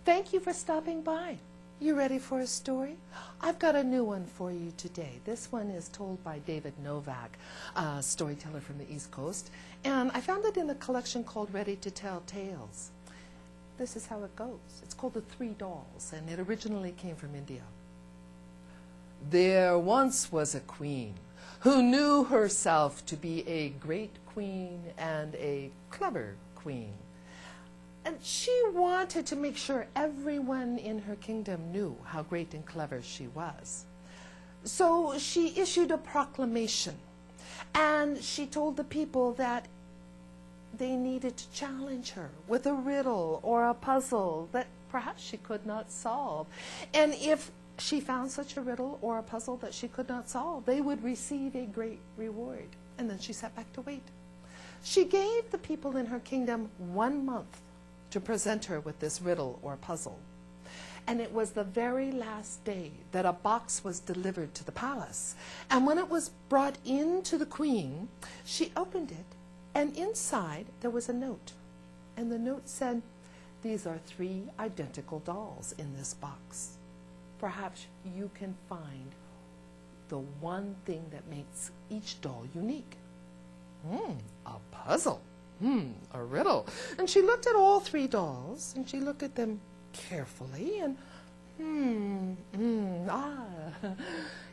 thank you for stopping by. You ready for a story? I've got a new one for you today. This one is told by David Novak, a storyteller from the East Coast, and I found it in a collection called Ready to Tell Tales. This is how it goes. It's called The Three Dolls, and it originally came from India. There once was a queen who knew herself to be a great queen and a clever queen. And she wanted to make sure everyone in her kingdom knew how great and clever she was. So she issued a proclamation, and she told the people that they needed to challenge her with a riddle or a puzzle that perhaps she could not solve. And if she found such a riddle or a puzzle that she could not solve, they would receive a great reward. And then she sat back to wait. She gave the people in her kingdom 1 month to present her with this riddle or puzzle. And it was the very last day that a box was delivered to the palace. And when it was brought in to the queen, she opened it, and inside there was a note. And the note said, "These are 3 identical dolls in this box. Perhaps you can find the one thing that makes each doll unique." A puzzle. A riddle. And she looked at all 3 dolls, and she looked at them carefully, and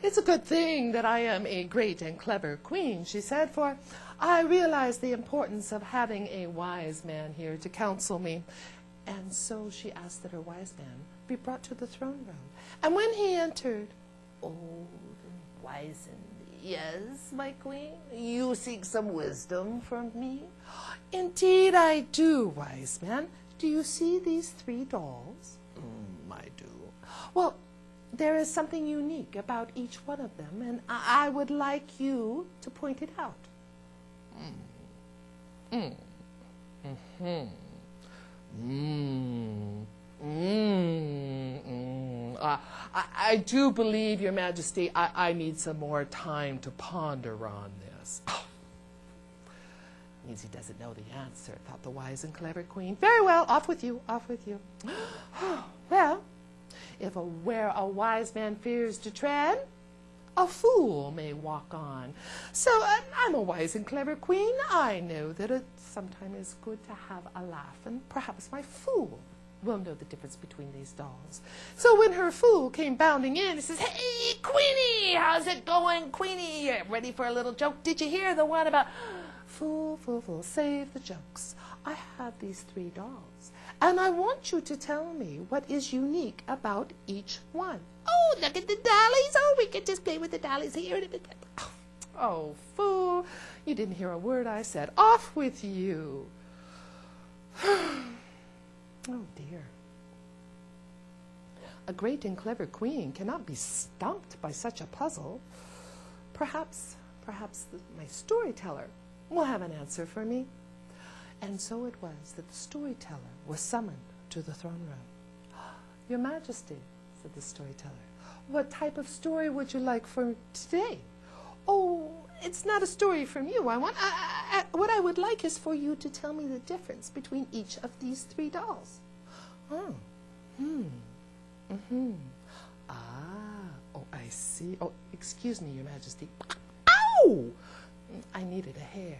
it's a good thing that I am a great and clever queen, she said, for I realize the importance of having a wise man here to counsel me. And so she asked that her wise man be brought to the throne room. And when he entered, old and wizened, "Yes, my queen, you seek some wisdom from me?" "Indeed I do, wise man. Do you see these 3 dolls?" "I do." "Well, there is something unique about each one of them, and I would like you to point it out." I do believe, Your Majesty, I need some more time to ponder on this. Means he doesn't know the answer, thought the wise and clever queen. Very well, off with you, off with you. Well, if where a wise man fears to tread, a fool may walk on. So I'm a wise and clever queen. I know that it sometimes is good to have a laugh, and perhaps my fool will know the difference between these dolls. So when her fool came bounding in, he says, "Hey, Queenie, how's it going, Queenie? You ready for a little joke? Did you hear the one about..." "Fool, fool, fool, save the jokes. I have these 3 dolls, and I want you to tell me what is unique about each one." "Oh, look at the dollies. Oh, we could just play with the dollies here." "Oh, fool, you didn't hear a word I said. Off with you." Oh, dear. A great and clever queen cannot be stumped by such a puzzle. Perhaps my storyteller will have an answer for me. And so it was that the storyteller was summoned to the throne room. "Your Majesty," said the storyteller, "what type of story would you like for today?" "Oh, it's not a story from you. What I would like is for you to tell me the difference between each of these 3 dolls." I see. Oh, excuse me, Your Majesty. Ow! I needed a hair.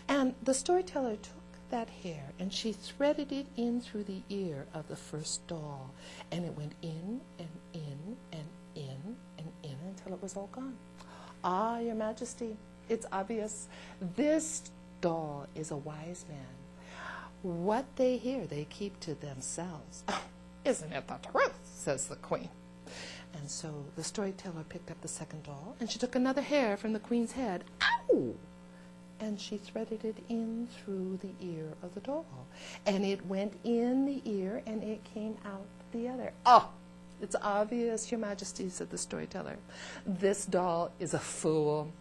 And the storyteller took that hair, and she threaded it in through the ear of the first doll, and it went in and in and in and in until it was all gone. "Ah, Your Majesty, it's obvious. This doll is a wise man. What they hear, they keep to themselves." "Isn't it the truth?" says the queen. And so the storyteller picked up the second doll, and she took another hair from the queen's head. Ow! And she threaded it in through the ear of the doll. And it went in the ear, and it came out the other. "Oh, it's obvious, Your Majesty," said the storyteller. "This doll is a fool.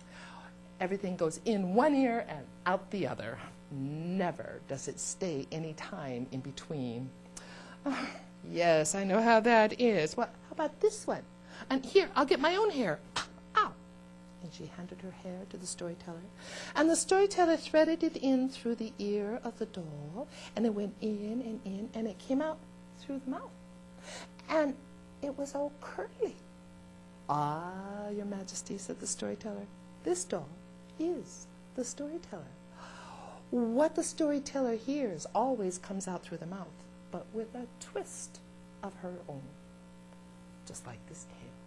Everything goes in one ear and out the other. Never does it stay any time in between." "Oh, yes, I know how that is. Well, how about this one? And here, I'll get my own hair." Ow! And she handed her hair to the storyteller. And the storyteller threaded it in through the ear of the doll, and it went in, and it came out through the mouth and it was all curly. Ah, Your Majesty, said the storyteller, this doll is the storyteller. What the storyteller hears always comes out through the mouth, but with a twist of her own, just like this tale.